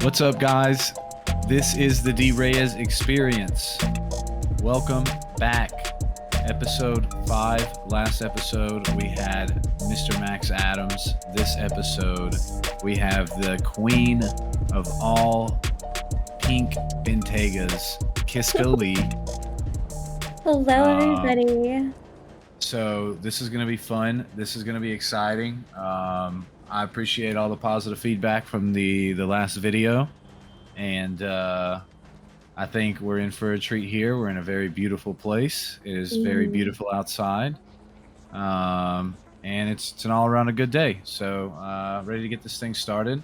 What's up, guys? This is the D. Reyes experience. Welcome back. Episode 5. Last episode, we had Mr. Max Adams. This episode, we have the queen of all pink bentaygas, Kiska Lee. Hello, everybody. So this is going to be fun. This is going to be exciting. I appreciate all the positive feedback from the last video, and I think we're in for a treat here. We're in a very beautiful place. It is very beautiful outside, and it's an all around a good day. So ready to get this thing started.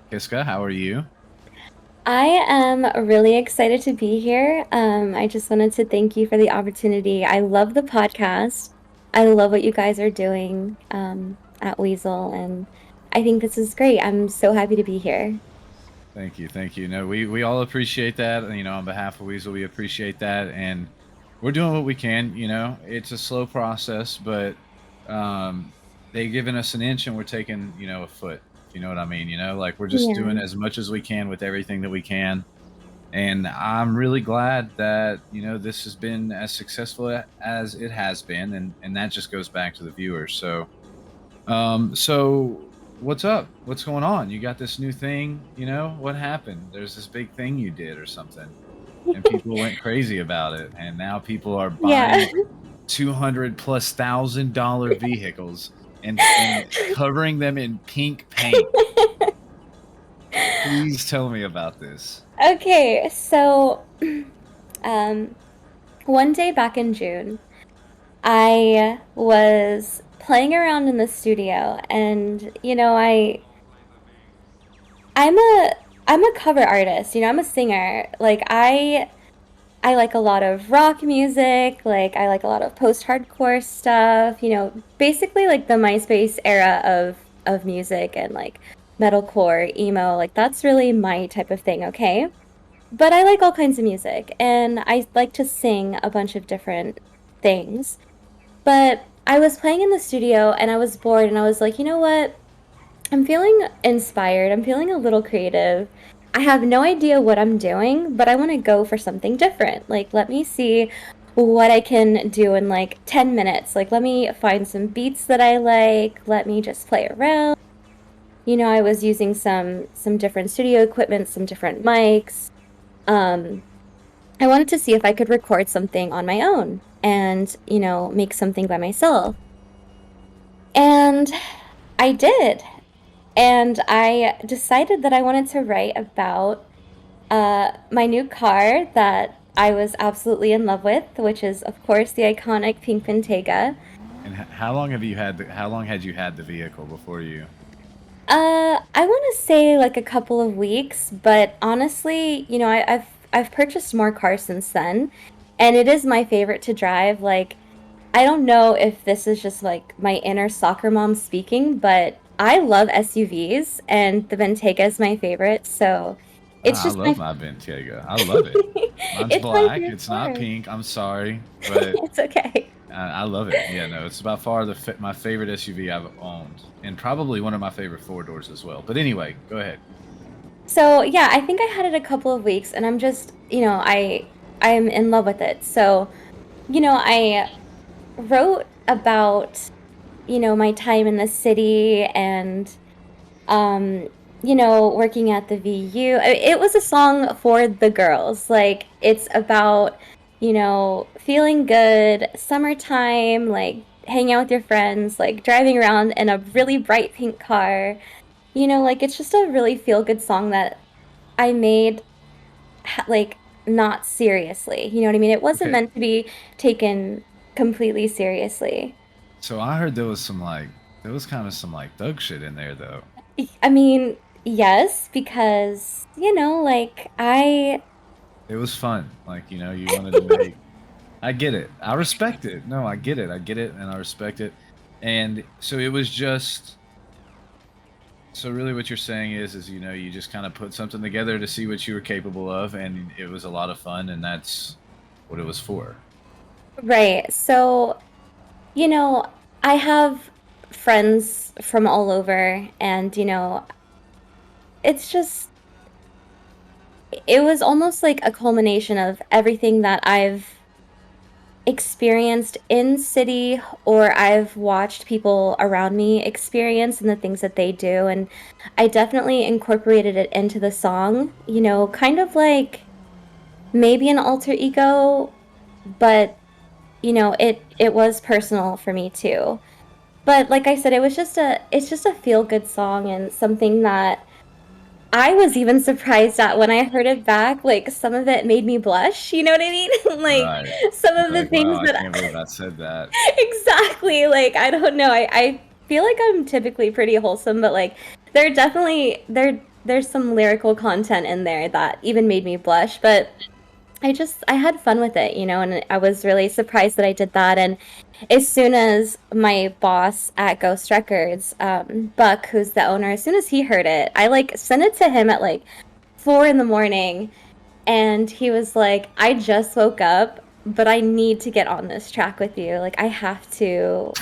Kiska, how are you? I am really excited to be here. I just wanted to thank you for the opportunity. I love the podcast. I love what you guys are doing at Weasel, and I think this is great. I'm so happy to be here. Thank you. No, we all appreciate that. On behalf of Weasel, we appreciate that, and we're doing what we can. It's a slow process, but they've given us an inch, and we're taking a foot. You know what I mean? We're just doing as much as we can with everything that we can. And I'm really glad that, this has been as successful as it has been. And that just goes back to the viewers. So what's up? What's going on? You got this new thing, what happened? There's this big thing you did or something. And people went crazy about it. And now people are buying $200,000+ vehicles and covering them in pink paint. Please tell me about this. Okay, so one day back in June, I was playing around in the studio, and I'm a cover artist. I'm a singer. I like a lot of rock music. I like a lot of post-hardcore stuff. Basically like the MySpace era of music, and metalcore, emo, that's really my type of thing, okay? But I like all kinds of music, and I like to sing a bunch of different things. But I was playing in the studio, and I was bored, and I was like, you know what? I'm feeling inspired. I'm feeling a little creative. I have no idea what I'm doing, but I want to go for something different. Let me see what I can do in 10 minutes. Let me find some beats that I like. Let me just play around. I was using some different studio equipment, some different mics. I wanted to see if I could record something on my own and, make something by myself. And I did. And I decided that I wanted to write about my new car that I was absolutely in love with, which is, of course, the iconic pink Bentayga. And how long had you had the vehicle before you? I want to say a couple of weeks, but honestly, I've purchased more cars since then, and it is my favorite to drive. I don't know if this is just my inner soccer mom speaking, but I love SUVs, and the Bentayga is my favorite. So it's just I love my Bentayga. I love it. Mine's black. It's not pink. I'm sorry, but it's okay. I love it. Yeah, no, it's by far my favorite SUV I've owned, and probably one of my favorite four doors as well. But anyway, go ahead. So yeah, I think I had it a couple of weeks, and I'm just, I'm in love with it. So, I wrote about, my time in the city and, working at the VU. It was a song for the girls. It's about, feeling good, summertime, hanging out with your friends, driving around in a really bright pink car. It's just a really feel-good song that I made, not seriously. You know what I mean? It wasn't meant to be taken completely seriously. So I heard there was kind of some thug shit in there, though. I mean, yes, because, It was fun. You wanted to make. I get it. I respect it. No, I get it. And I respect it. And so it was just. So really what you're saying is you just kind of put something together to see what you were capable of, and it was a lot of fun, and that's what it was for. Right. So, I have friends from all over, and it's just it was almost like a culmination of everything that I've experienced in city or I've watched people around me experience and the things that they do. And I definitely incorporated it into the song, kind of like maybe an alter ego, but it was personal for me too. But like I said, it's just a feel good song and something that I was even surprised at when I heard it back. Like some of it made me blush, you know what I mean? Like Right. some of You're the like, wow, things I that can't believe I said that. exactly, like I don't know. I feel like I'm typically pretty wholesome, but like there's some lyrical content in there that even made me blush, but I had fun with it, and I was really surprised that I did that. And as soon as my boss at Ghost Records, Buck, who's the owner, as soon as he heard it, I like sent it to him at like 4 in the morning, and he was like, I just woke up, but I need to get on this track with you. Like I have to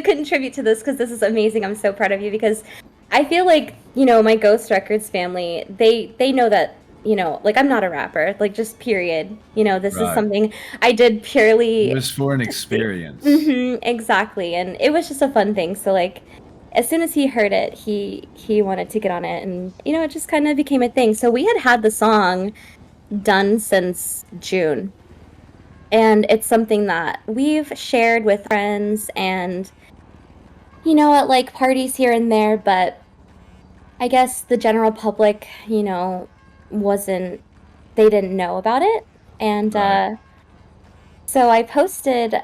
contribute to this because this is amazing. I'm so proud of you because I feel like, my Ghost Records family, they know that, like I'm not a rapper, like just period. This is Right. something I did It purely was for an to see. experience. Exactly. And it was just a fun thing. So like as soon as he heard it, he wanted to get on it, and it just kind of became a thing. So we had had the song done since June. And it's something that we've shared with friends and at like parties here and there, but I guess the general public, wasn't, they didn't know about it. And Right. so I posted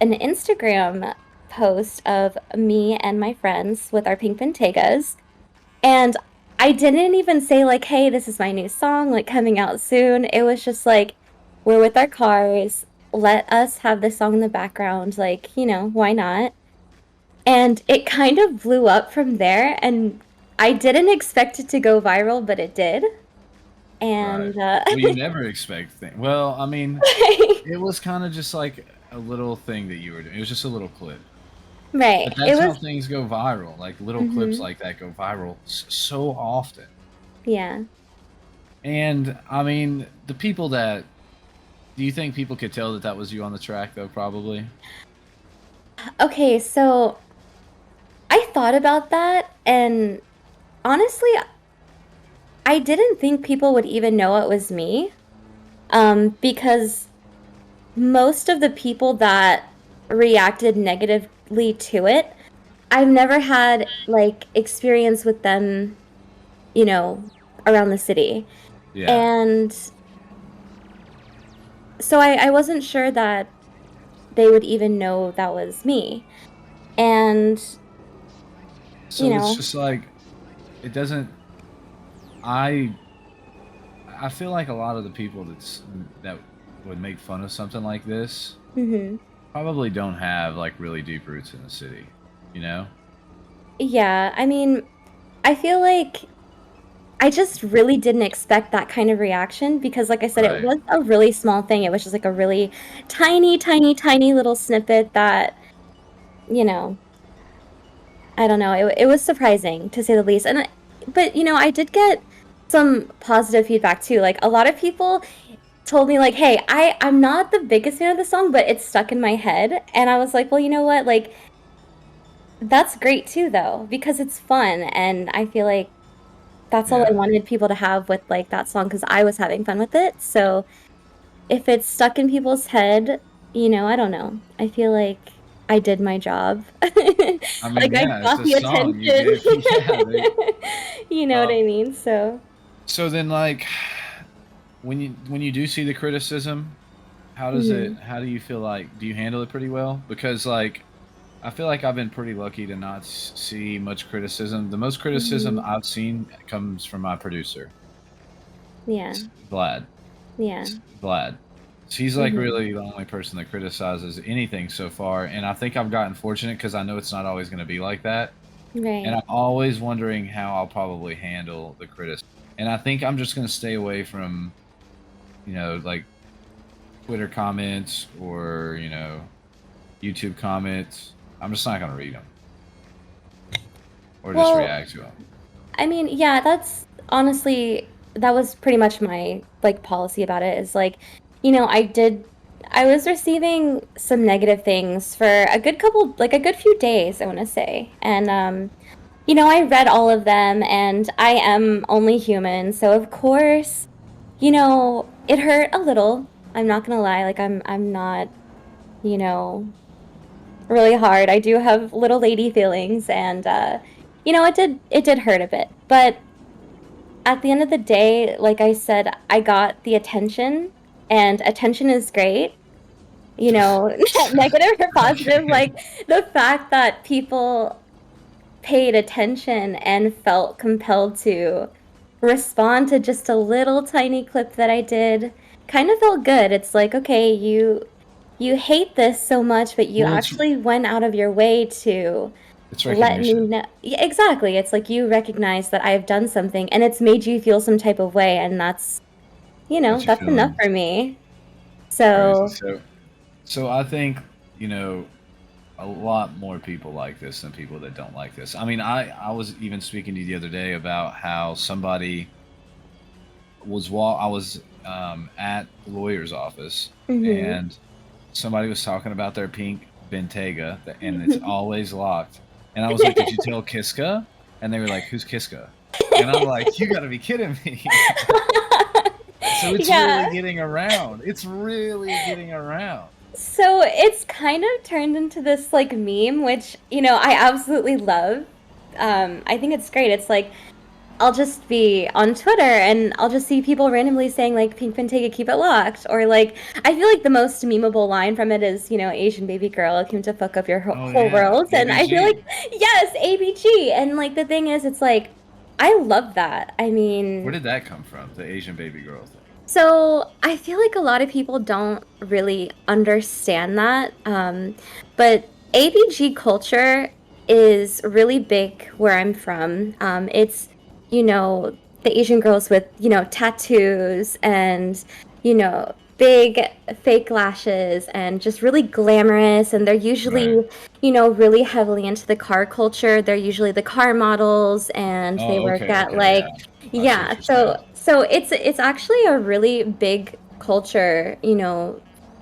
an Instagram post of me and my friends with our pink bentaygas. And I didn't even say, like, hey, this is my new song, like coming out soon. It was just like, we're with our cars. Let us have this song in the background. Like, why not? And it kind of blew up from there, and I didn't expect it to go viral, but it did. Right. And Well, you never expect things. Well, I mean, it was kind of just like a little thing that you were doing. It was just a little clip. But right. It that's how was things go viral. Like little clips hmm like that go viral so often. yeah. And I mean, the people that do you think people could tell that that was you on the track though? Probably. Okay, so I thought about that, and honestly, I didn't think people would even know it was me. Because most of the people that reacted negatively to it, I've never had like experience with them, you know, around the city. Yeah. And so I wasn't sure that they would even know that was me. And, you So it's know, just like it doesn't. I I feel like a lot of the people that would make fun of something like this hmm probably don't have like really deep roots in the city. You know? yeah, I mean, I feel like I just really didn't expect that kind of reaction because, like I said, it Right. was a really small thing. It was just like a really tiny, tiny, tiny little snippet that, you know, I don't know. It was surprising to say the least. But I did get some positive feedback too. Like a lot of people told me like, "Hey, I'm not the biggest fan of the song, but it's stuck in my head." And I was like, "Well, you know what? Like that's great too though because it's fun and I feel like that's all I Yeah. wanted people to have with like that song because I was having fun with it." So, if it's stuck in people's head, I don't know. I feel like I did my job. I mean, Like I yeah, it's got a the song you attention. gave. Yeah. You know what Um, I mean? So, so then, like, when you do see the criticism, mhm, how do you feel like do you handle it pretty well? Because like I feel like I've been pretty lucky to not see much criticism. The most criticism mhm. I've seen comes from my producer, Yeah. Vlad. Yeah. Vlad. He's like Mhm. really the only person that criticizes anything so far, and I think I've gotten fortunate because I know it's not always going to be like that. And Right. I'm always wondering how I'll probably handle the criticism. And I think I'm just going to stay away from, like Twitter comments or, YouTube comments. I'm just not gonna read them or just Well, react to them. I mean, yeah, that's honestly that was pretty much my like policy about it is like, I was receiving some negative things for a good couple like a good few days, I want to say. And I read all of them and I am only human, so of course, it hurt a little. I'm not gonna lie, like I'm not, you know, really hard. I do have little lady feelings and it did hurt a bit. But at the end of the day, like I said, I got the attention, and attention is great. Negative or positive, Okay. like the fact that people paid attention and felt compelled to respond to just a little tiny clip that I did kind of felt good. It's like, okay, you hate this so much, but you Well, actually went out of your way to it's let me recognition. know. Yeah, exactly. It's like you recognize that I've done something and it's made you feel some type of way, and Got you that's enough feeling for me. crazy. So, So I think you know a lot more people like this than people that don't like this. I mean, I was even speaking to you the other day about how somebody I was at the lawyer's office mhm. and somebody was talking about their pink bentayga and it's always locked. And I was like, "Did you tell Kiska?" And they were like, "Who's Kiska?" And I'm like, "You got to be kidding me!" So it's Yeah. really getting around. It's really getting around. So it's kind of turned into this like meme, which, I absolutely love. I think it's great. It's like I'll just be on Twitter and I'll just see people randomly saying like Pink Pantega keep it locked, or like I feel like the most memeable line from it is, Asian baby girl came to fuck up your Oh whole yeah, world. And I feel like, ABG. yes, ABG. And like the thing is, it's like I love that. I Where mean, did that come from? The Asian baby girl thing. so I feel like a lot of people don't really understand that. But ABG culture is really big where I'm from. It's, you know, the Asian girls with, tattoos and, big fake lashes and just really glamorous. And they're usually, Right. really heavily into the car culture. They're usually the car models and they Oh, work okay, at okay, like, yeah. I see what yeah, you're so saying. it's actually a really big culture,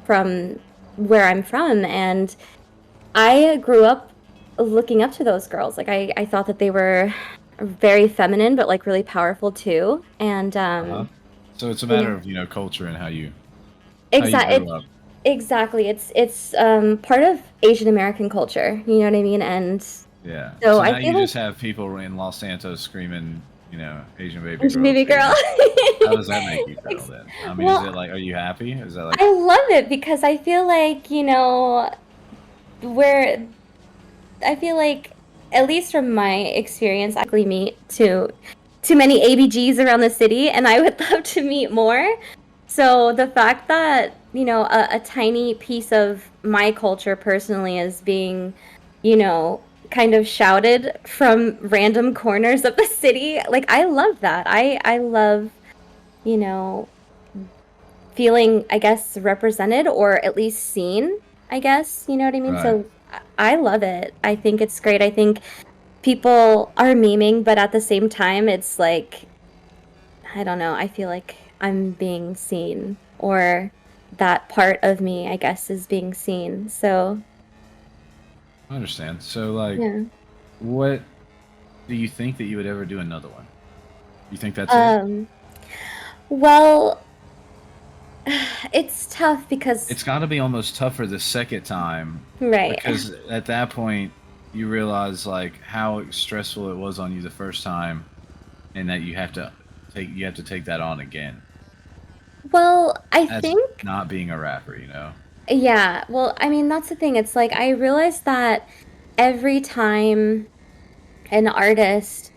from where I'm from, and I grew up looking up to those girls. Like I thought that they were very feminine, but like really powerful too. And Uh-huh. So it's a you matter know, of, culture and how you exactly, grew up. exactly. It's part of Asian American culture. You know what I mean? And Yeah. so So I now you feel like just have people in Los Santos screaming, Asian baby Asian girl baby too. girl. How does that make you feel Ex- then? I mean, is it well, like, are you happy? Is that like, I love it because I feel like, where I feel like, at least from my experience, I actually meet too many ABGs around the city, and I would love to meet more. So the fact that, a tiny piece of my culture personally is being, kind of shouted from random corners of the city, like I love that. I love, you know, feeling, I guess, represented or at least seen, I guess, you know what I mean? right? So I love it. I think it's great. I think people are memeing, but at the same time, it's like, I don't know, I feel like I'm being seen, or that part of me, I guess, is being seen. So, I understand. So like, yeah. what do you think that you would ever do another one? You think that's it? Um, well, it's tough It's because, got to be almost tougher the second time right. because at that point you realize like how stressful it was on you the first time and that you have to take that on again Well, I as think, not being a rapper. yeah, well, I mean, that's the thing. It's like I realized that every time an artist,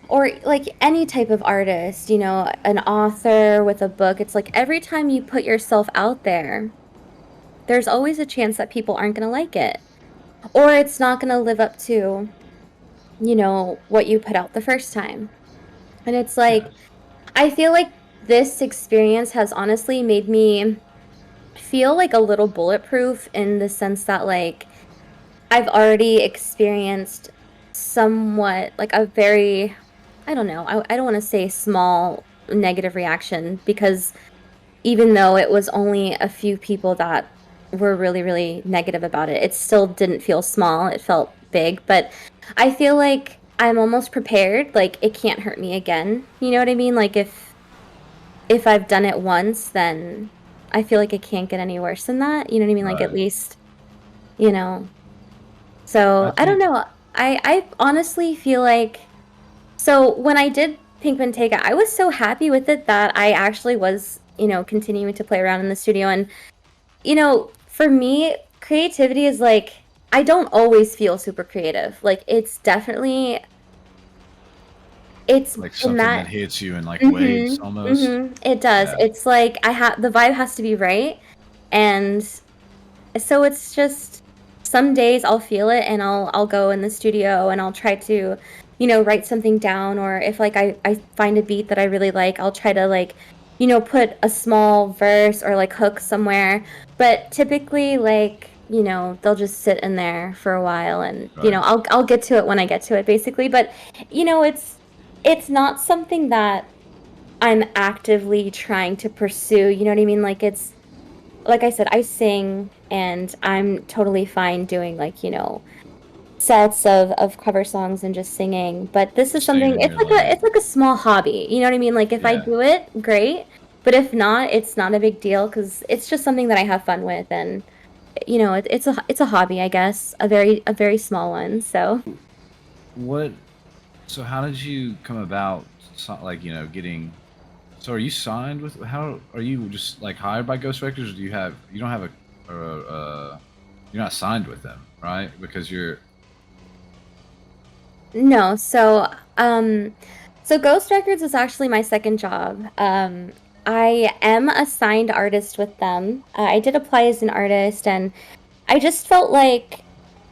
or like any type of artist, an author with a book, it's like every time you put yourself out there, there's always a chance that people aren't going to like it, or it's not going to live up to, what you put out the first time. And it's like, Yes. I feel like this experience has honestly made me feel like a little bulletproof in the sense that, like, I've already experienced somewhat like a very, I don't know, I don't want to say small negative reaction because even though it was only a few people that were really, really negative about it, it still didn't feel small. It felt big, but I feel like I'm almost prepared. Like it can't hurt me again. You know what I mean? Like if I've done it once, then I feel like it can't get any worse than that. You know what I mean? Like at Right. least, you know. I So I don't think know. I honestly feel like so when I did Pink Bentayga, I was so happy with it that I actually was, continuing to play around in the studio. And, for me, creativity is like, I don't always feel super creative. Like, it's like in something that that. hits you in like waves Mm-hmm. almost. Mm-hmm. It does. Yeah. It's like the vibe has to be right. And so it's just some days I'll feel it and I'll go in the studio and I'll try to, write something down, or if like I find a beat that I really like, I'll try to like, put a small verse or like hook somewhere. But typically like, they'll just sit in there for a while and, Right. I'll get to it when I get to it basically. But, it's not something that I'm actively trying to pursue, you know what I mean? Like it's like I said, I sing and I'm totally fine doing like, sets of cover songs and just singing. But this is Just staying something in it's your like a lane. it's like a small hobby. You know what I mean? Like if I Yeah. do it, great. But if not, it's not a big deal because it's just something that I have fun with and it's a hobby, I guess, a very small one. So What? So how did you come about? Like getting. So are you signed with? How are you just like hired by Ghost Records? Or do you don't have you're not signed with them, right? Because you're no, so Ghost Records is actually my second job. I am a signed artist with them. I did apply as an artist, and I just felt like,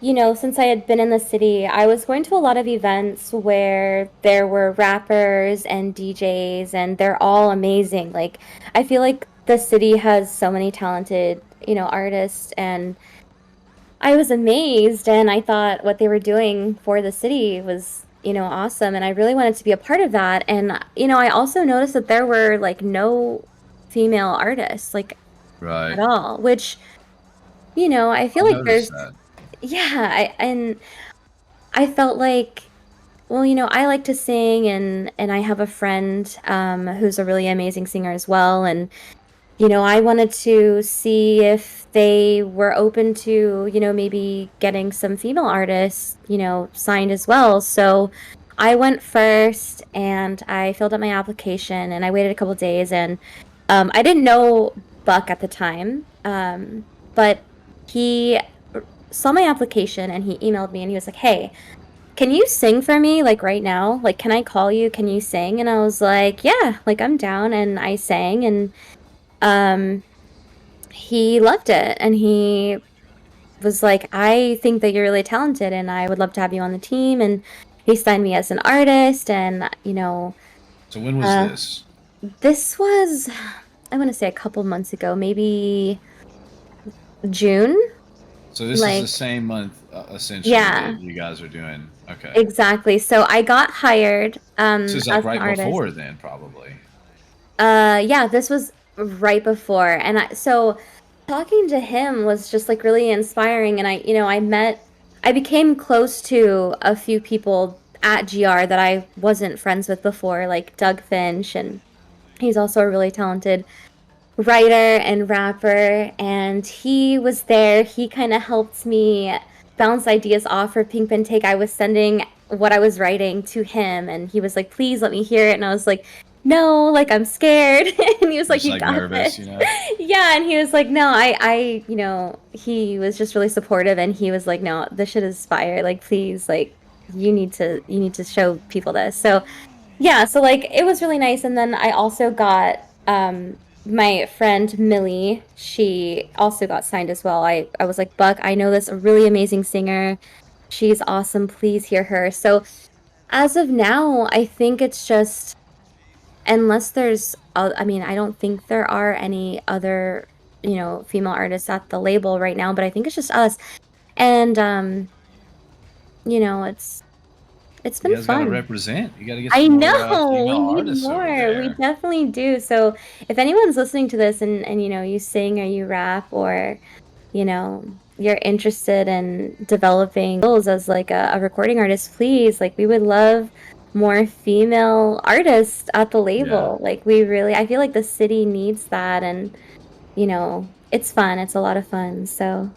since I had been in the city, I was going to a lot of events where there were rappers and DJs, and they're all amazing. Like, I feel like the city has so many talented, artists, and I was amazed and I thought what they were doing for the city was, awesome. And I really wanted to be a part of that. And, I also noticed that there were like no female artists, like right. at all, which, I feel I like noticed there's, that. yeah, and I felt like, well, I like to sing and I have a friend who's a really amazing singer as well. And I wanted to see if they were open to, maybe getting some female artists, signed as well. So I went first and I filled out my application and I waited a couple days and I didn't know Buck at the time. But he saw my application and he emailed me and he was like, "Hey, can you sing for me like right now? Like, can I call you? Can you sing?" And I was like, "Yeah, like I'm down." And I sang and um he loved it and he was like, "I think that you're really talented and I would love to have you on the team." And he signed me as an artist and So when was uh this? this was I want to say a couple months ago, maybe June. So this is the Like, same month, essentially, that yeah, you guys are doing. Okay. exactly. So I got hired This is like as an right artist. before then, probably. Yeah, this was right before. And so talking to him was just like really inspiring. And I became close to a few people at GR that I wasn't friends with before, like Doug Finch, and he's also a really talented writer and rapper. And he was there. He kind of helped me bounce ideas off for Pink Bentayga. I was sending what I was writing to him, and he was like, "Please let me hear it." And I was like, "No, like I'm scared." And he was like, Just "You like got nervous, this." you know. Yeah, and he was like, "No, he was just really supportive, and he was like, "No, this shit is fire. Like, please, like, you need to show people this." So yeah, so like it was really nice. And then I also got my friend Millie, she also got signed as well. I was like, "Buck, I know this a really amazing singer. She's awesome. Please hear her." So as of now, I think it's just unless I mean, I don't think there are any other, female artists at the label right now, but I think it's just us. And it's You been guys got to fun. represent. You got to get I some more know female we need artists over more. We there. definitely do. So if anyone's listening to this and you sing or you rap or you're interested in developing skills as like a recording artist, please, like we would love more female artists at the Yeah. label. Like I feel like the city needs that and it's fun. It's a lot of fun. So,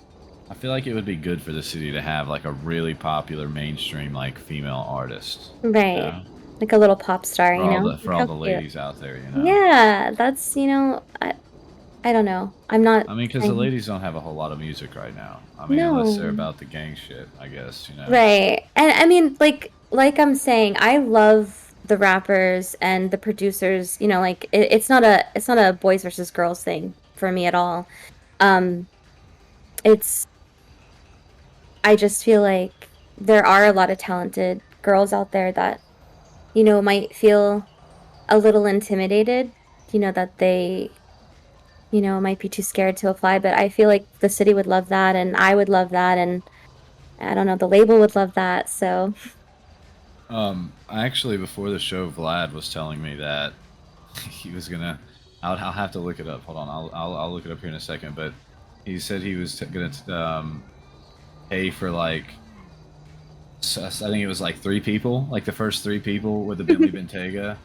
I feel like it would be good for the city to have like a really popular mainstream like female artist. You right. know, Like a little pop star, for Like all how the cute. ladies out there. You know. Yeah, that's, I don't know. I'm not I mean, because the saying ladies don't have a whole lot of music right now. I mean, unless they're no. about the gang shit, I guess. You know. Right. And I mean, like I'm saying, I love the rappers and the producers, like it's not a boys versus girls thing for me at all. Um, it's I just feel like there are a lot of talented girls out there that, might feel a little intimidated, that they, might be too scared to apply, but I feel like the city would love that and I would love that and I don't know, the label would love that. So, Actually, before the show, Vlad was telling me that he was gonna. I'll have to look it up. Hold on, I'll look it up here in a second. But he said he was gonna pay for like I think it was like three people, like the first three people with the Bentley Bentayga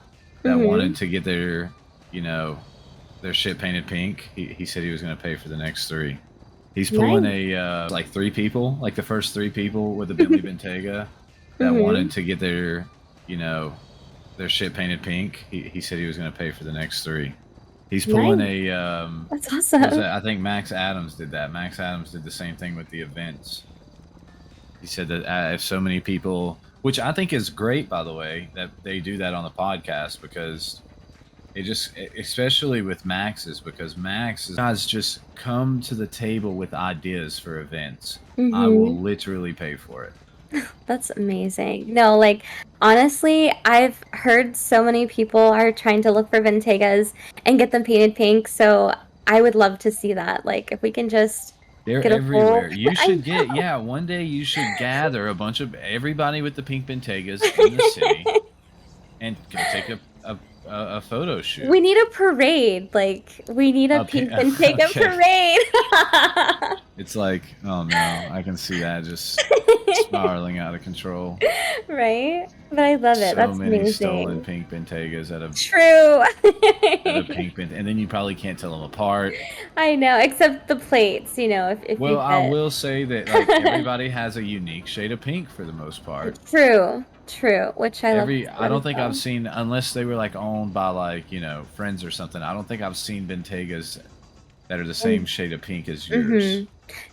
that wanted mhm. to get their, you know, their shit painted pink. He said he was going to pay for the next three. He's pulling Nice. a like three people, like the first three people with the Bentley Bentayga that wanted Mhm. to get their, you know, their shit painted pink. He said he was going to pay for the next three. He's pulling Nice. a That's what was awesome. that? I think Max Adams did that. Max Adams did the same thing with the events. He said that if so many people, which I think is great, by the way, that they do that on the podcast because it just, especially with Max's, because Max guys just come to the table with ideas for events. I will Mhm. literally pay for it. That's amazing. No, like honestly, I've heard so many people are trying to look for Ventegas and get them painted pink, so I would love to see that. Like if we can just They're get a full everywhere. You I should get, know. yeah, one day you should gather a bunch of everybody with the pink Bentegas in the city and go take a photo shoot. We need a parade. Like we need a pink Bentayga Okay. parade. It's like, oh no, I can see that just spiraling out of control. Right? But I love it. So That's many stolen amazing. pink Bentegas True. at a pink Bent, and then you probably can't tell them apart. I know, except the plates, if you Well, I fit. will say that like everybody has a unique shade of pink for the most part. True, true, which I love to see I that don't as think I've well. seen unless they were like owned by like friends or something. I don't think I've seen Bentegas that are the same shade of pink as yours. Mm-hmm.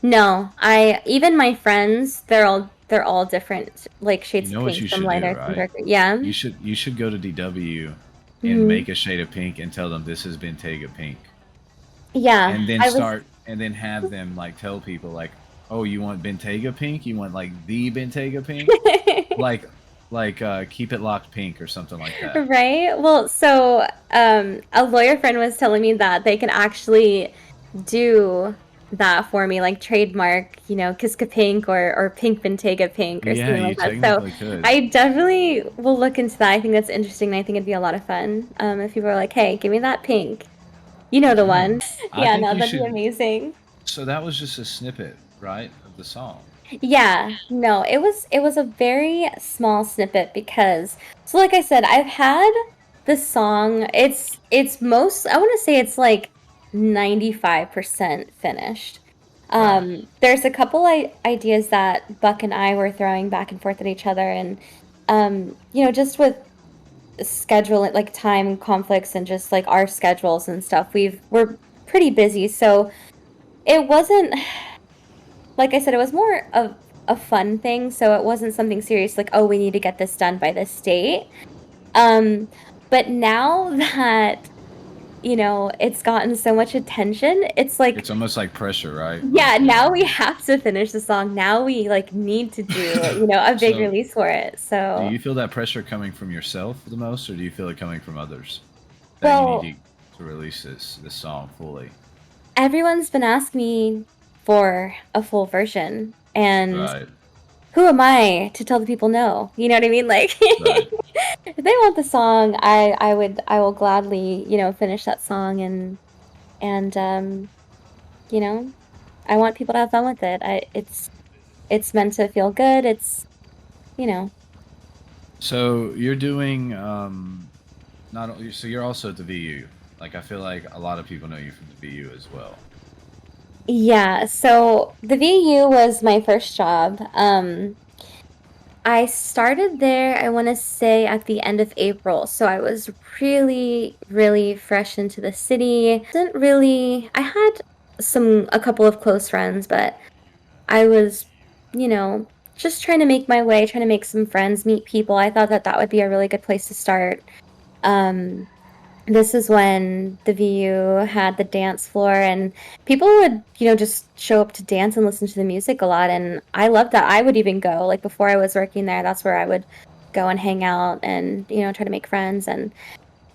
No, I even my friends, they're all different, like You shades of know what pink you from should do, lighter from right? darker. Yeah. You should go to DW and Hmm. make a shade of pink and tell them this is Bentayga pink. Yeah, And then I was. start and then have them like tell people like, oh, you want Bentayga pink? You want like the Bentayga pink? Like keep it locked pink or something like that. Right? Well, so a lawyer friend was telling me that they can actually do that for me, like trademark, Kiska Pink or Pink Bentayga Pink or Yeah, something you like that. So technically could. I definitely will look into that. I think that's interesting. And I think it'd be a lot of fun. If people are like, "Hey, give me that pink," you know the Yeah. one. I Yeah, think no, you that'd be should amazing. so that was just a snippet, right, of the song. Yeah, no, it was a very small snippet because so like I said, I've had the song, it's most I want to say it's like 95% finished. Right. There's a couple ideas that Buck and I were throwing back and forth at each other and just with schedule like time conflicts and just like our schedules and stuff, we're pretty busy. So it wasn't like I said, it was more of a fun thing, so it wasn't something serious like, "Oh, we need to get this done by this date." Um, but now that, it's gotten so much attention, it's like, It's almost like pressure, right? yeah, Like, now we have to finish the song. Now we like need to do, a big So, release for it. do So, you feel that pressure coming from yourself the most, or do you feel it coming from others that you need well, to release this song fully? everyone's been asking me for a full version, and Right. who am I to tell the people no? You know what I mean? Like, Right. if they want the song, I will gladly, finish that song and you know, I want people to have fun with it. It's meant to feel good. It's, you know. So you're doing not only, so you're also at the VU. Like I feel like a lot of people know you from the VU as well. Yeah, so the VU was my first job. I started there, I want to say at the end of April. So I was really, really fresh into the city. Didn't really, I had a couple of close friends, but I was, just trying to make my way, trying to make some friends, meet people. I thought that that would be a really good place to start. Um, this is when the VU had the dance floor and people would, just show up to dance and listen to the music a lot. And I loved that. I would even go, like before I was working there, that's where I would go and hang out and, try to make friends. And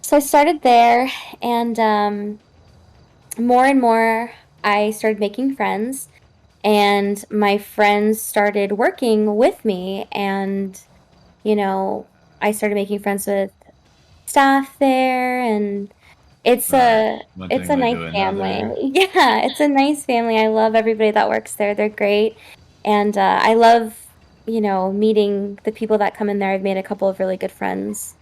so I started there and more and more I started making friends and my friends started working with me and, you know, I started making friends with staff there and it's Right. a One it's thing a led nice to family. another. Yeah, it's a nice family. I love everybody that works there. They're great. And I love, meeting the people that come in there. I've made a couple of really good friends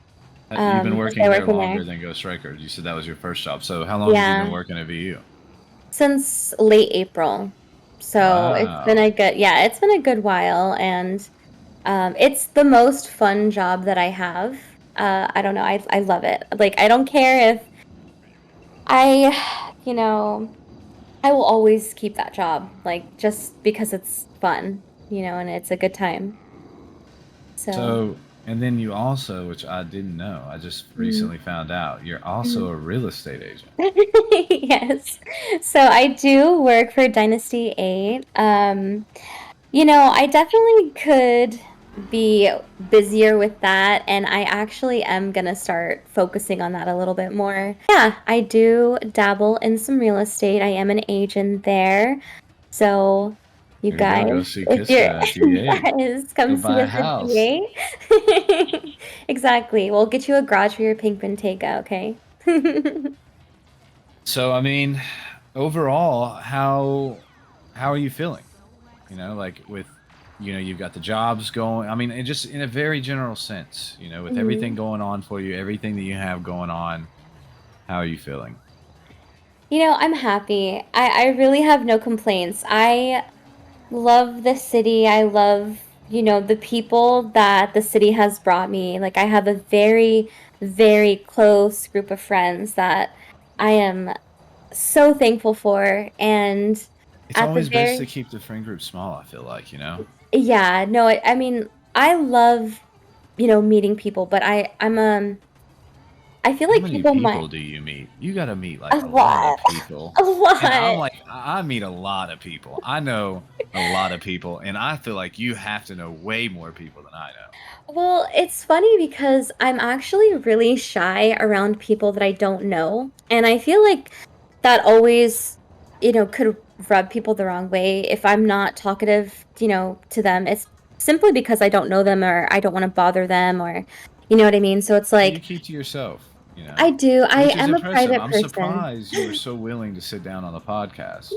You've been just by working there working there. longer than Ghost Records. You said that was your first job. So how long have you been Yeah, working at VU? since late April. So it's been Wow. a good, yeah, it's been a good while. And it's the most fun job that I have. I don't know. I love it. Like, I don't care if I, I will always keep that job, like just because it's fun, and it's a good time. So, So, and then you also, which I didn't know, I just mhm, recently found out, you're also mhm. a real estate agent. Yes. So I do work for Dynasty 8. I definitely could be busier with that, and I actually am gonna start focusing on that a little bit more. Yeah, I do dabble in some real estate. I am an agent there. So you Here we go. Go guys, see if you're Kiska at D.A. yes, come Go see buy a us at house. DA. Exactly. We'll get you a garage for your pink Bentayga, okay? So, I mean, overall, how are you feeling? Like with, you've got the jobs going. I mean, it just in a very general sense, with everything Mhm. going on for you, everything that you have going on, how are you feeling? I'm happy. I really have no complaints. I love the city. I love, the people that the city has brought me. Like I have a very, very close group of friends that I am so thankful for. And It's at the always best to very, keep the friend group small, I feel like. yeah, no, I mean, I love, meeting people, but I feel How like many people might people do you meet? You got to meet a like a lot of lot, people. a And I'm lot. like, I meet a lot of people. I know a lot of people, and I feel like you have to know way more people than I know. Well, it's funny because I'm actually really shy around people that I don't know. And I feel like that always, could rub people the wrong way if I'm not talkative, to them. It's simply because I don't know them or I don't want to bother them or you know what I mean? So it's So you like keep to yourself, I do. I which is am a impressive. private I'm person. surprised you were so willing to sit down on the podcast.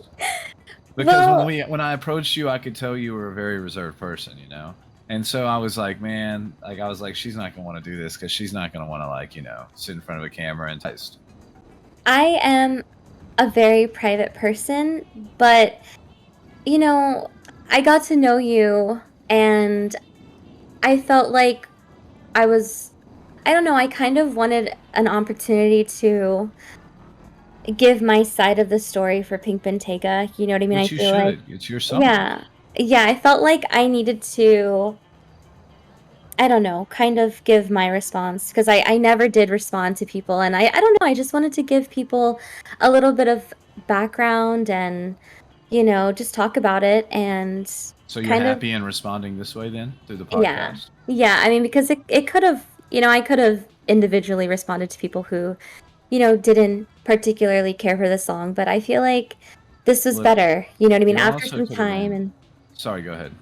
Because Well, when I approached you, I could tell you were a very reserved person. And so I was like, man, like I was like, she's not gonna want to do this because she's not gonna want to sit in front of a camera and text. I am a very private person, but you know, I got to know you and I felt like I don't know, I kind of wanted an opportunity to give my side of the story for Pink Bentayga, you know what I mean? I Which you feel like should. It's your song. yeah. Yeah, I felt like I needed to, I don't know, kind of give my response because I never did respond to people, and I don't know, I just wanted to give people a little bit of background and, just talk about it and So you're kind of happy in responding this way then through the yeah. podcast? Yeah, I mean, because it could have, I could have individually responded to people who, didn't particularly care for the song, but I feel like this was Well, better, you know what I mean? you After also some could have time been. and Sorry, go ahead.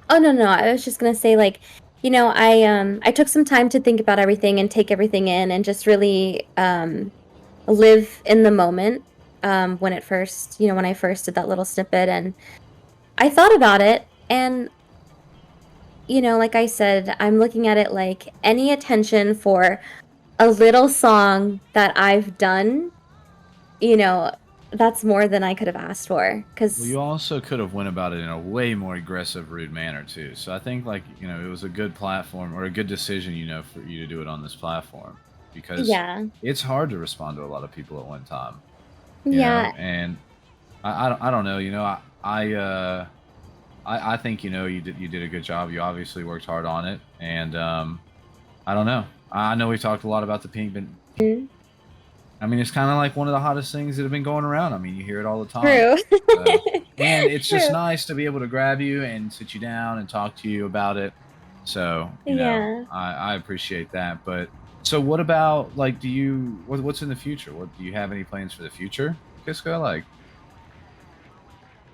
Oh no, no, I was just gonna say like, I took some time to think about everything and take everything in and just really live in the moment when it first, when I first did that little snippet and I thought about it and like I said, I'm looking at it like any attention for a little song that I've done, you know, that's more than I could have asked for. Well, Cause you also could have went about it in a way more aggressive, rude manner too. So I think like, it was a good platform or a good decision, for you to do it on this platform because yeah, it's hard to respond to a lot of people at one time, yeah, and I don't know, I think, you did a good job. You obviously worked hard on it, and I don't know. I know we've talked a lot about the pink, but mm, I mean, it's kind of like one of the hottest things that have been going around. I mean, you hear it all the time. true. So, and it's just True. nice to be able to grab you and sit you down and talk to you about it. So, Yeah. I appreciate that. But so, what about like, what's in the future? What do you have any plans for the future, Kiska? Like,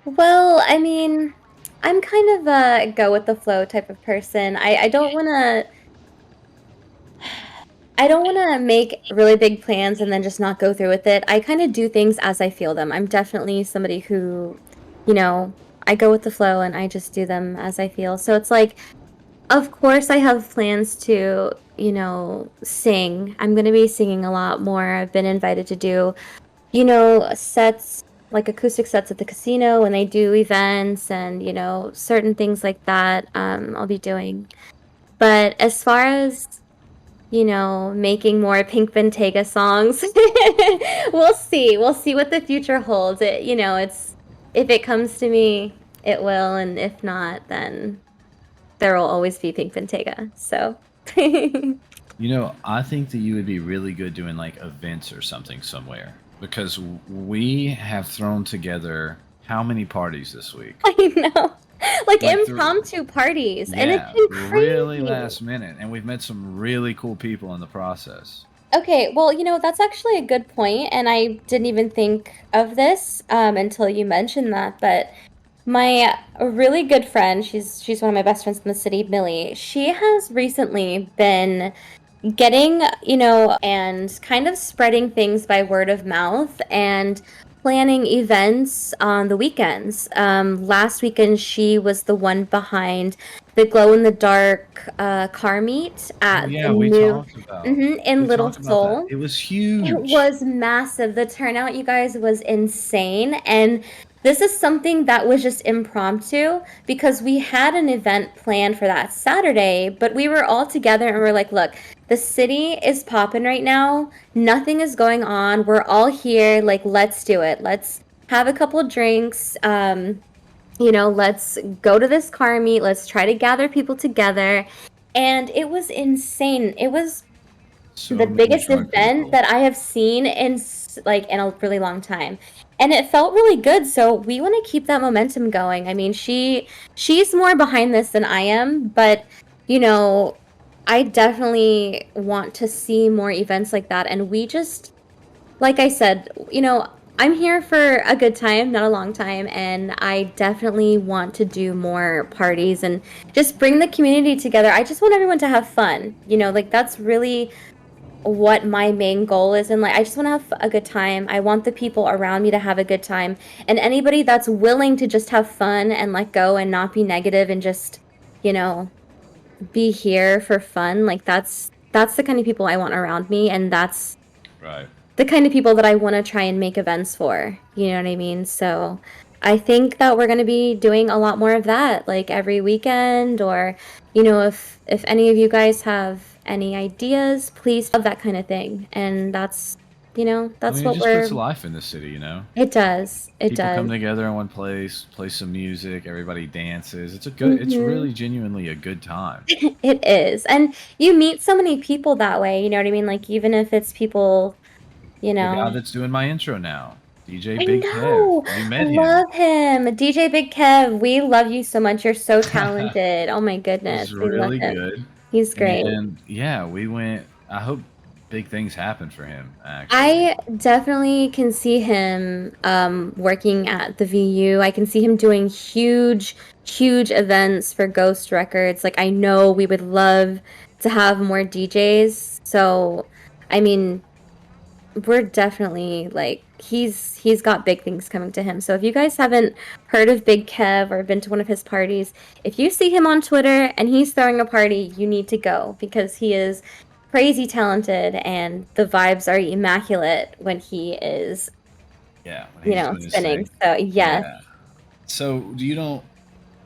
Well, I mean, I'm kind of a go with the flow type of person. I don't want to make really big plans and then just not go through with it. I kind of do things as I feel them. I'm definitely somebody who, you know, I go with the flow and I just do them as I feel. So it's like, of course, I have plans to, sing. I'm going to be singing a lot more. I've been invited to do, sets, like acoustic sets at the casino when they do events and, certain things like that. I'll be doing. But as far as making more Pink Bentayga songs. We'll see. We'll see what the future holds. It's if it comes to me, it will, and if not, then there will always be Pink Bentayga. So, I think that you would be really good doing like events or something somewhere because we have thrown together how many parties this week? I know, like Like impromptu parties, and it's yeah, been really crazy. last minute, and we've met some really cool people in the process. Okay, well, that's actually a good point, and I didn't even think of this until you mentioned that. But my really good friend, she's one of my best friends in the city, Millie. She has recently been getting, and kind of spreading things by word of mouth and planning events on the weekends. Last weekend, she was the one behind the glow in the dark car meet Oh at the yeah, new we in Little talked about that. Seoul. It was It huge. was massive. The turnout, you guys, was insane. And this is something that was just impromptu because we had an event planned for that Saturday, but we were all together and we're like, look, the city is popping right now. Nothing is going on. We're all here. Like, let's do it. Let's have a couple drinks. Let's go to this car meet. Let's try to gather people together. And it was insane. It was the So many biggest drunk event people. that I have seen like in a really long time. And it felt really good, so we want to keep that momentum going. I mean, she's more behind this than I am, but you know, I definitely want to see more events like that and we just like I said, I'm here for a good time, not a long time, and I definitely want to do more parties and just bring the community together. I just want everyone to have fun. Like that's really what my main goal is in life. I just want to have a good time. I want the people around me to have a good time. And anybody that's willing to just have fun and let go and not be negative and just, you know, be here for fun, like that's the kind of people I want around me and that's Right. the kind of people that I want to try and make events for. You know what I mean? So I think that we're going to be doing a lot more of that, like every weekend, or if any of you guys have any ideas, please love that kind of thing. And that's I that's mean, it what just puts we're. life in the city. It does. It People come does. together in one place, play some music, everybody dances. It's Hmm. really genuinely a good time. It is, and you meet so many people that way. You know what I mean? Like even if it's people, you The guy know. that's doing my intro now, DJ I Big Kev. know. You met him. Love him. DJ Big Kev, we love you so much. You're so talented. Oh my He's goodness. We love really him. good. He's great. And yeah, we went. I hope big things happen for him, actually. I definitely can see him working at the VU. I can see him doing huge events for Ghost Records. Like I know we would love to have more DJs. So, I mean, we're definitely like he's got big things coming to him. So if you guys haven't heard of Big Kev or been to one of his parties, if you see him on Twitter and he's throwing a party, you need to go because he is crazy talented and the vibes are immaculate when he is, Yeah, when he's doing his spinning. thing. So yes. Yeah. So do you don't?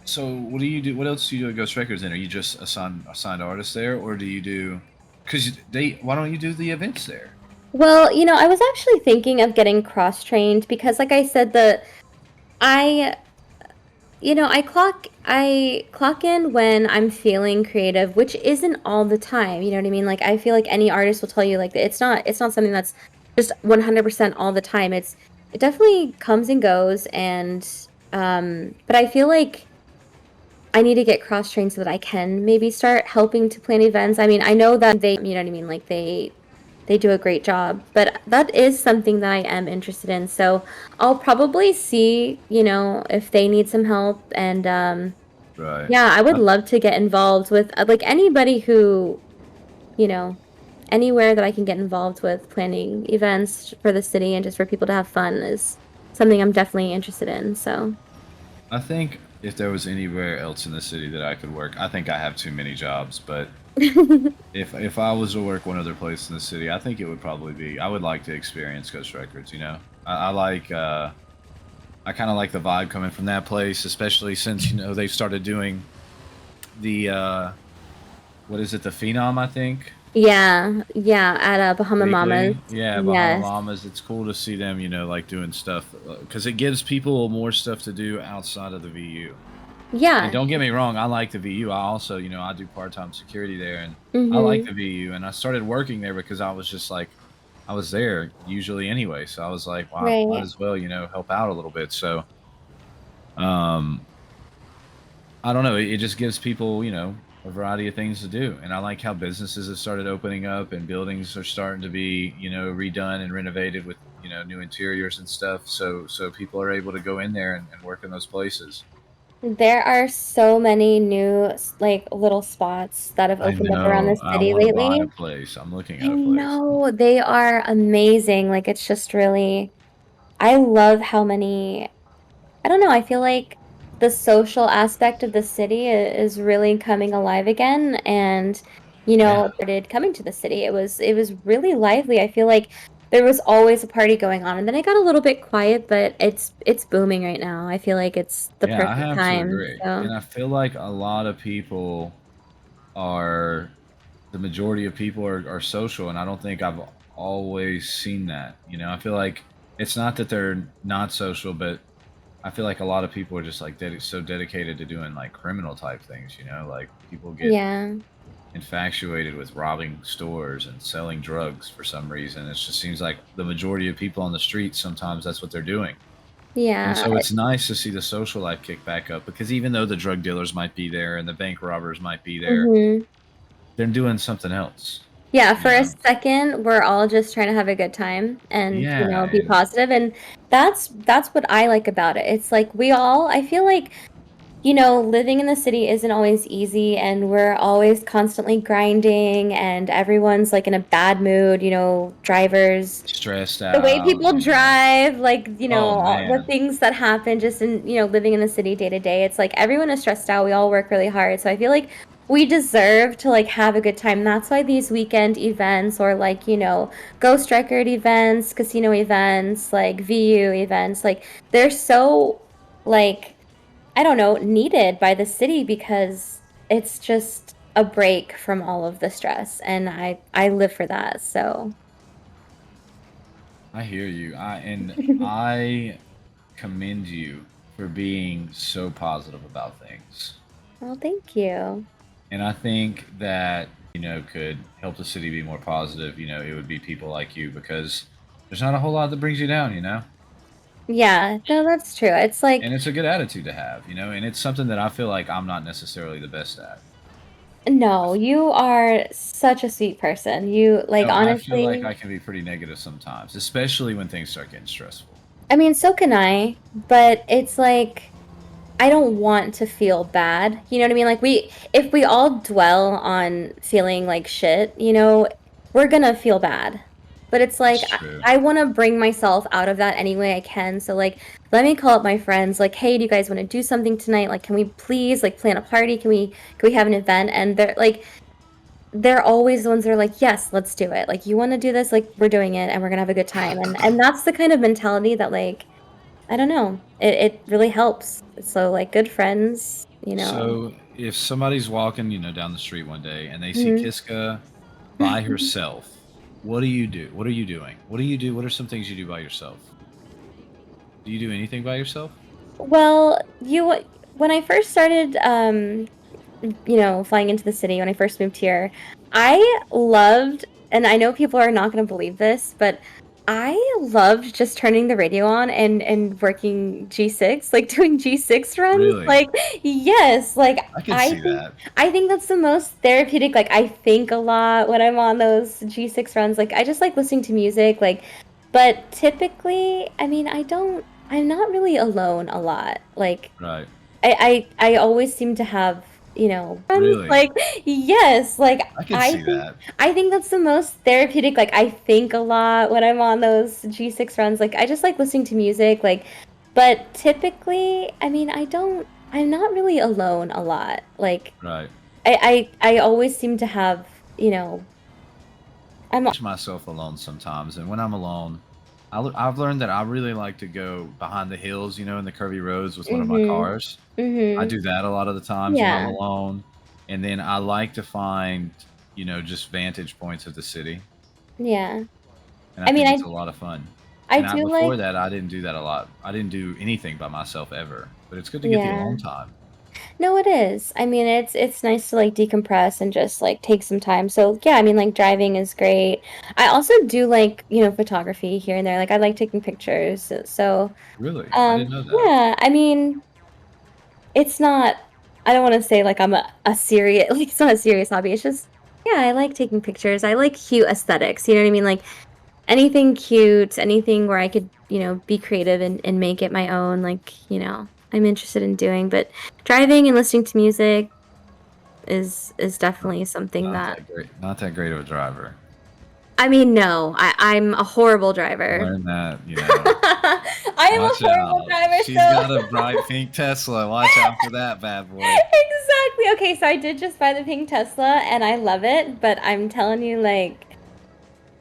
So what do you do? What else do you do at Ghost Records? Then are you just assigned artists there, or do you do? Because they, why don't you do the events there? Well, I was actually thinking of getting cross trained because like I said, I I clock in when I'm feeling creative, which isn't all the time. You know what I mean? Like I feel like any artist will tell you like it's not something that's just 100% all the time. It definitely comes and goes and but I feel like I need to get cross trained so that I can maybe start helping to plan events. I mean, I know that you know what I mean? Like they do a great job, but that is something that I am interested in. So I'll probably see, if they need some help. And Right. yeah, I would I, love to get involved with like anybody who, you know, anywhere that I can get involved with planning events for the city and just for people to have fun is something I'm definitely interested in. So, I think if there was anywhere else in the city that I could work, I think I have too many jobs. But if I was to work one other place in the city, I think it would probably be. I would like to experience Ghost Records. I like. I kind of like the vibe coming from that place, especially since they've started doing the what is it, the Phenom, I think. yeah, yeah, at Bahama Mamas. Weekly, yeah, Bahama Yes. Mamas. It's cool to see them, like doing stuff because it gives people more stuff to do outside of the VU. And Yeah. don't get me wrong, I like the VU. I also, I do part-time security there, and I like Mhm. the VU. And I started working there because I was just like, I was there usually anyway, so I was like, well, I might Right. as well, help out a little bit. So, um, I don't know. It just gives people, a variety of things to do. And I like how businesses have started opening up and buildings are starting to be, redone and renovated with, new interiors and stuff. So people are able to go in there and work in those places. There are so many new like little spots that have I opened up around the know. I city want to buy lately. a place. I'm looking I at a place. know they are amazing. Like it's just really I love how many I don't know, I feel like the social aspect of the city is really coming alive again and Yeah. started coming to the city. It was really lively. I feel like there was always a party going on and then it got a little bit quiet, but it's booming right now. I feel like it's the Yeah, I perfect have to time. agree. So, And I feel like a lot of people are, the majority of people are social, and I don't think I've always seen that. I feel like it's not that they're not social, but I feel like a lot of people are just like so dedicated to doing like criminal type things. Like people get yeah. infatuated with robbing stores and selling drugs for some reason. It just seems like the majority of people on the streets sometimes that's what they're doing. And Yeah. so it's nice to see the social life kick back up because even though the drug dealers might be there and the bank robbers might be there, Mhm. they're doing something else. Yeah, You for a know? second, we're all just trying to have a good time and, Yeah, be and positive, and that's what I like about it. It's like I feel like, living in the city isn't always easy, and we're always constantly grinding, and everyone's, like, in a bad mood, drivers stressed the way out. people drive, like, Oh all the man, things that happen just in, living in the city day to day. It's like everyone is stressed out. We all work really hard. So I feel like we deserve to like have a good time. That's why these weekend events or like, Ghost Record events, casino events, like VU events, like they're so like I don't know, needed by the city because it's just a break from all of the stress and I live for that. So, I hear you. I commend you for being so positive about things. well, thank you. And I think that, could help the city be more positive. It would be people like you because there's not a whole lot that brings you down. Yeah, no, that's true. It's like And it's a good attitude to have, and it's something that I feel like I'm not necessarily the best at. No, you are such a sweet person. You like No, I feel like honestly, I can be pretty negative sometimes, especially when things start getting stressful. I mean, so can I, but it's like I don't want to feel bad. You know what I mean? Like if we all dwell on feeling like shit, we're gonna feel bad. But it's like It's true. I want to bring myself out of that any way I can. So like, let me call up my friends. Like, hey, do you guys want to do something tonight? Like, can we please like plan a party? Can we have an event? And they're always the ones that are like, yes, let's do it. Like, you want to do this? Like, we're doing it, and we're gonna have a good time. And that's the kind of mentality that like I don't know. It really helps. So like good friends. So if somebody's walking, down the street one day and they see Mhm. Kiska by herself, what do you do? What are you doing? What do you do? What are some things you do by yourself? Do you do anything by yourself? Well, when I first started flying into the city when I first moved here, I loved, and I know people are not going to believe this, but I loved just turning the radio on and working G6, like doing G6 runs. Really? Like, yes, like I could I see think that. I think that's the most therapeutic. Like, I think a lot when I'm on those G6 runs. Like, I just like listening to music. Like, but typically, I mean, I'm not really alone a lot. Like, Right. I always seem to have, friends. Really? Like, yes, like I could see that. I think that's the most therapeutic. Like, I think a lot when I'm on those G6 runs. Like, I just like listening to music. Like, but typically, I mean, I'm not really alone a lot. Like, Right. I always seem to have, I'm Catch myself alone sometimes, and when I'm alone, I've learned that I really like to go behind the hills, in the curvy roads with one of my mm-hmm, cars. I mm-hmm, do that a lot of the times when I'm yeah, alone, and then I like to find, just vantage points of the city, yeah. and I I mean, think it's a lot of fun. I And do before like, that, I didn't do that a lot. I didn't do anything by myself ever, but it's good to get the yeah. alone time. No, it is. I mean, it's nice to like decompress and just like take some time. So yeah, I mean, like driving is great. I also do like, photography here and there. Like I like taking pictures. So, Really, I didn't know that. yeah, I mean, it's not, I don't want to say like I'm a serious, like it's not a serious hobby. It's just, yeah, I like taking pictures. I like cute aesthetics. You know what I mean? Like anything cute, anything where I could, be creative and make it my own, like, I'm interested in doing. But driving and listening to music is definitely something Not that that great. Not that great of a driver. I mean, no, I'm a horrible driver. Learn that, I am a Watch horrible out. driver, She's got a so bright pink Tesla. Watch out for that bad boy. exactly. Okay, so I did just buy the pink Tesla and I love it, but I'm telling you, like,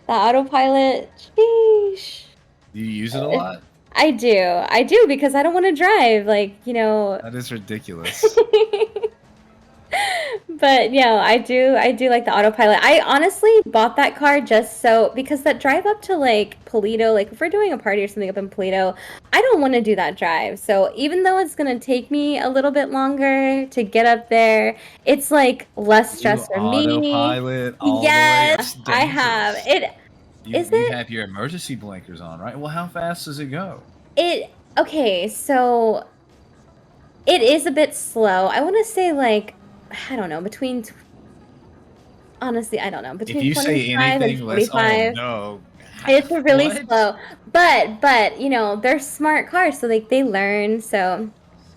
the autopilot, sheesh. Do you use it a lot? I do. I do because I don't want to drive, like. That is ridiculous. But I do like the autopilot. I honestly bought that car just so because that drive up to like Polito, like if we're doing a party or something up in Polito, I don't want to do that drive. So even though it's gonna take me a little bit longer to get up there, it's like less You stress for me. autopilot all the way. Yes, That's I have. dangerous. It You is you it have your emergency blinkers on, right? Well, how fast does it go? it okay, so it is a bit slow. I want to say like I don't know, honestly, I don't know, If between you say 25 and anything less, oh 45. no. It's really What? slow. But, they're smart cars, so like they learn. So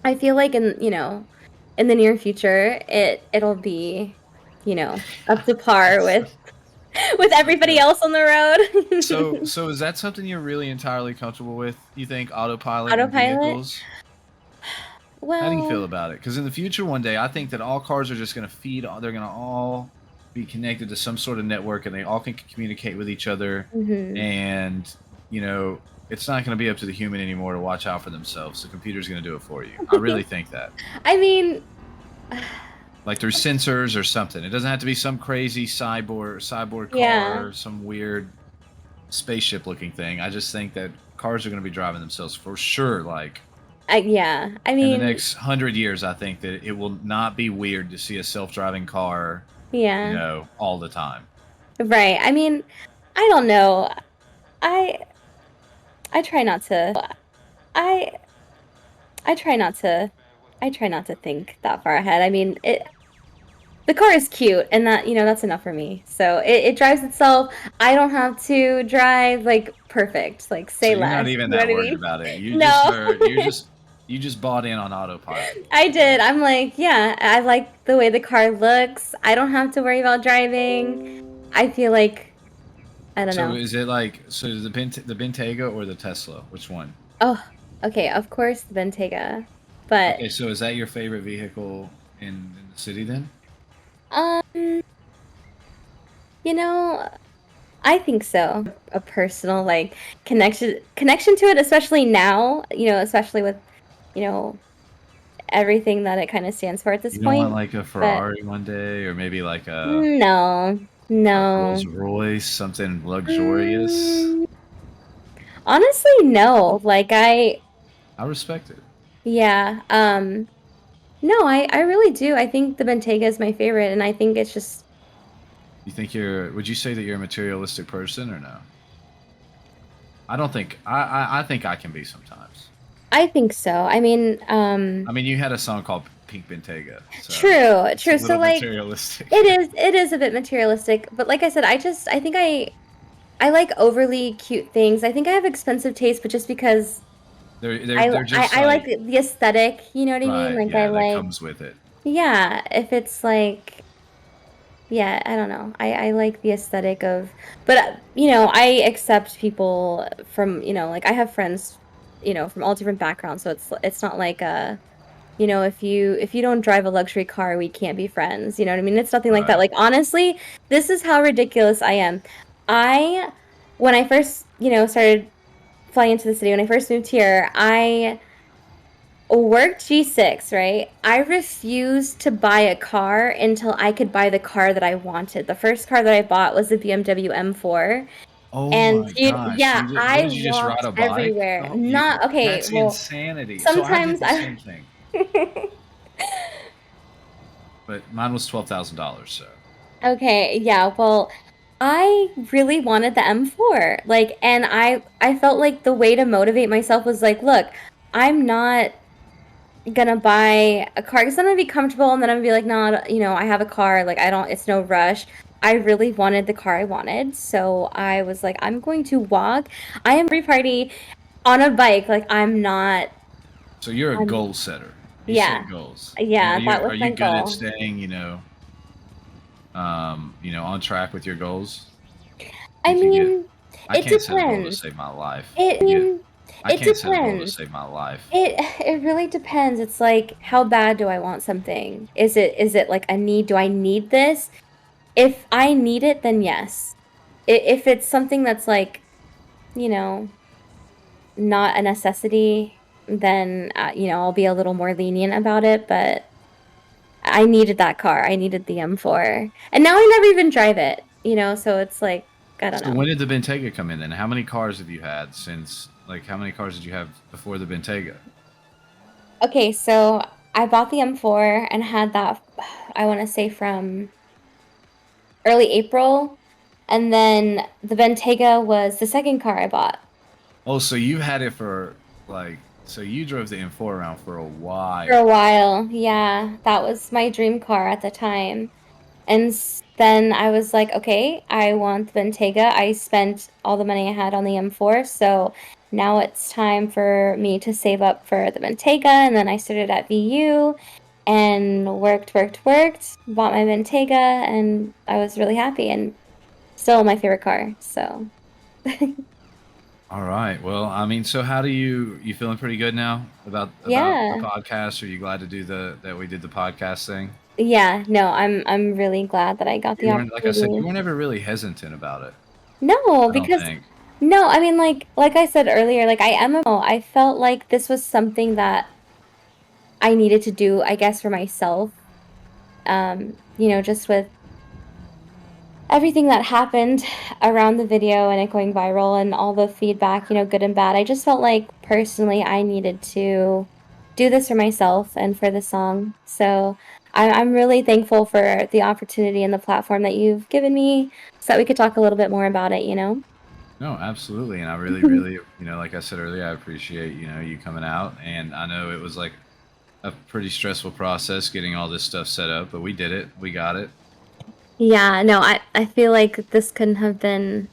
I feel like in the near future, it'll be, up to par with with everybody Okay. else on the So, road. so is that something you're really entirely comfortable with? You think autopilot in Autopilot? vehicles? How do you feel Well, about it? Because in the future, one day, I think that all cars are just going to feed. They're going to all be connected to some sort of network, and they all can communicate with each other. mhm. And you know, it's not going to be up to the human anymore to watch out for themselves. The computer's going to do it for you. I really think that. I mean, Like through sensors or something. It doesn't have to be some crazy cyborg yeah. car, some weird spaceship looking thing. I just think that cars are going to be driving themselves for sure. Like Yeah. I in the mean, next 100 years, I think that it will not be weird to see a self-driving car, yeah. all the time. Right. I mean, I don't know. I I try not to. I I try not to I try not to think that far ahead. I mean, the car is cute, and that that's enough for me. So it drives itself. I don't have to drive like perfect, like So say you're not less. even You know that what I worried mean? about it. You just No, are. You just bought in on autopilot. I did. I'm like, yeah, I like the way the car looks. I don't have to worry about driving. I feel like I don't So know. is it like the Bentayga or the Tesla? Which one? Oh, okay, of course the Bentayga, but Okay, so is that your favorite vehicle in the city then? um, you know, I think so. A personal like connection to it, especially now, especially with, you know, everything that it kind of stands for at this You don't want point. like a But Ferrari one day, or maybe like no, a Rolls no. Royce, something luxurious. Mm, honestly, no. Like I respect it. yeah. No, I really do. I think the Bentayga is my favorite, and I think it's just You think you're? Would you say that you're a materialistic person or no? I don't think. I think I can be sometimes. I think so. I mean, I mean, you had a song called Pink Bentayga, so true, it's a true. So little like materialistic. it is a bit materialistic, but like I said, I think I like overly cute things. I think I have expensive taste, but just because They're just I like like the aesthetic, you know what I mean? right, Like I yeah, that like comes with it. yeah, if it's like yeah, I don't know. I like the aesthetic of, but I accept people from, like I have friends, from all different backgrounds, so it's not like if you don't drive a luxury car, we can't be friends. You know what I mean? It's nothing like that. Right. Like honestly, this is how ridiculous I am. I when I first, started flying into the city, when I first moved here, I worked G6, right? I refused to buy a car until I could buy the car that I wanted. The first car that I bought was the BMW M4. Oh And my gosh! yeah, What I did you just ride walked a bike? everywhere. Oh, Not okay, that's well, insanity. So I did sometimes the I same thing, but mine was $12,000. So okay, yeah, well, I really wanted the M4. Like, and I felt like the way to motivate myself was like, look, I'm not gonna buy a car because I'm gonna be comfortable and then I'm gonna be like, no, I have a car, like I don't, it's no rush. I really wanted the car I wanted, so I was like, I'm going to walk. I am every party on a bike. Like so you're a I'm goal setter. You yeah, set goals, and yeah, that are was my you good at goal. staying, on track with your goals? I You can get. mean, I it can't set a goal to depends. save my life. I You, mean, I it can't set a goal to depends. save my life. It really depends. It's like, how bad do I want something? Is it like a need? Do I need this? If I need it, then yes. If it's something that's like, you know, not a necessity, then I'll be a little more lenient about it, but I needed that car. I needed the M4. And now I never even drive it, so it's like, I don't So know. when did the Bentayga come in? Then how many cars have you had since? Like, how many cars did you have before the Bentayga? Okay, so I bought the M4 and had that, I want to say from early April. And then the Bentayga was the second car I bought Oh, so you had it for so you drove the M4 around for a for a while. while. Yeah, that was my dream car at the time. And then I was like, okay, I want the Bentayga. I spent all the money I had on the M4, so now it's time for me to save up for the Bentayga. And then I started at VU and worked, bought my Bentayga, and I was really happy and still my favorite car. So All right. Well, I mean, so how do you feeling pretty good now about the yeah. podcast? Are you glad to do the that we did the podcast thing? Yeah, no, I'm really glad that I got the You weren't like I said, you opportunity. weren't ever really hesitant about it. No, I don't because think. no, I mean like I said earlier, like I felt like this was something that I needed to do, I guess, for myself. Just with everything that happened around the video and it going viral and all the feedback, good and bad. I just felt like personally I needed to do this for myself and for the song. So I'm really thankful for the opportunity and the platform that you've given me so that we could talk a little bit more about it. No, absolutely. And I really, really, like I said earlier, I appreciate, you coming out. And I know it was like a pretty stressful process getting all this stuff set up, but we did it. We got it. Yeah, no, I feel like this couldn't have been.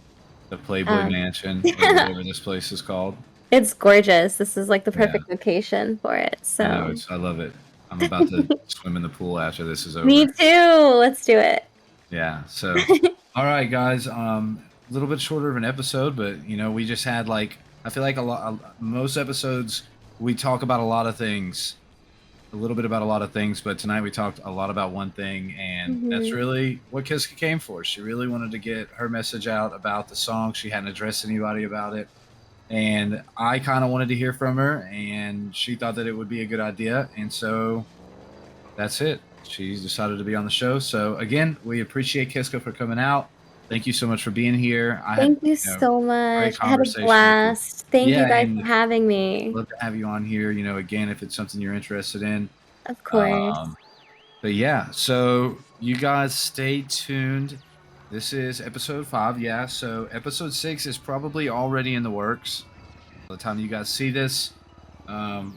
The Playboy Um, Mansion or whatever this place is called. it's gorgeous. This is like the Yeah, perfect location for it. I know. So, I love it. I'm about to swim in the pool after this is me over. too. Let's do it. Yeah. So, all right, guys. A little bit shorter of an episode, but we just had like I feel like most episodes we talk about a lot of things, a little bit about a lot of things, but tonight we talked a lot about one thing, and that's Hmm. really what Kiska came for. She really wanted to get her message out about the song. She hadn't addressed anybody about it, and I kind of wanted to hear from her, and she thought that it would be a good idea, and so that's it. She decided to be on the show. So again, we appreciate Kiska for coming out. Thank you so much for being here. I had Thank you so great much. I had a conversation with you. blast. Thank you Yeah, guys and for having me. love to have you on here. Again, if it's something you're interested in. Of course. Um, but yeah, so you guys stay tuned. This is episode 5. Yeah, so episode 6 is probably already in the works. By the time you guys see this,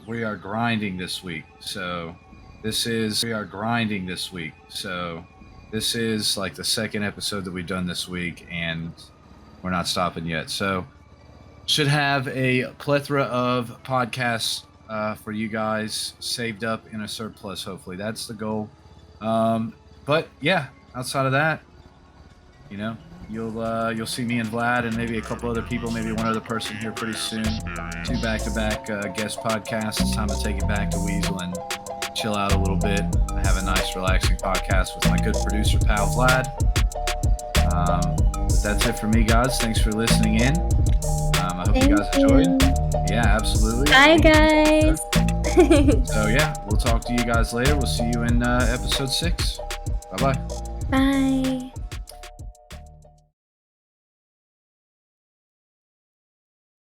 we are grinding this week. So we are grinding this week. So this is like the second episode that we've done this week, and we're not stopping yet. So should have a plethora of podcasts for you guys saved up in a surplus. Hopefully, that's the goal. But yeah, outside of that, you'll see me and Vlad and maybe a couple other people, maybe one other person here pretty soon. 2 back-to-back guest podcasts. It's time to take it back to Weasel and chill out a little bit. I have a nice, relaxing podcast with my good producer pal Vlad. But that's it for me, guys. Thanks for listening in. I hope you Thank guys enjoyed. you. Yeah, absolutely. Bye, guys. So yeah, we'll talk to you guys later. We'll see you in episode 6. Bye bye. Bye.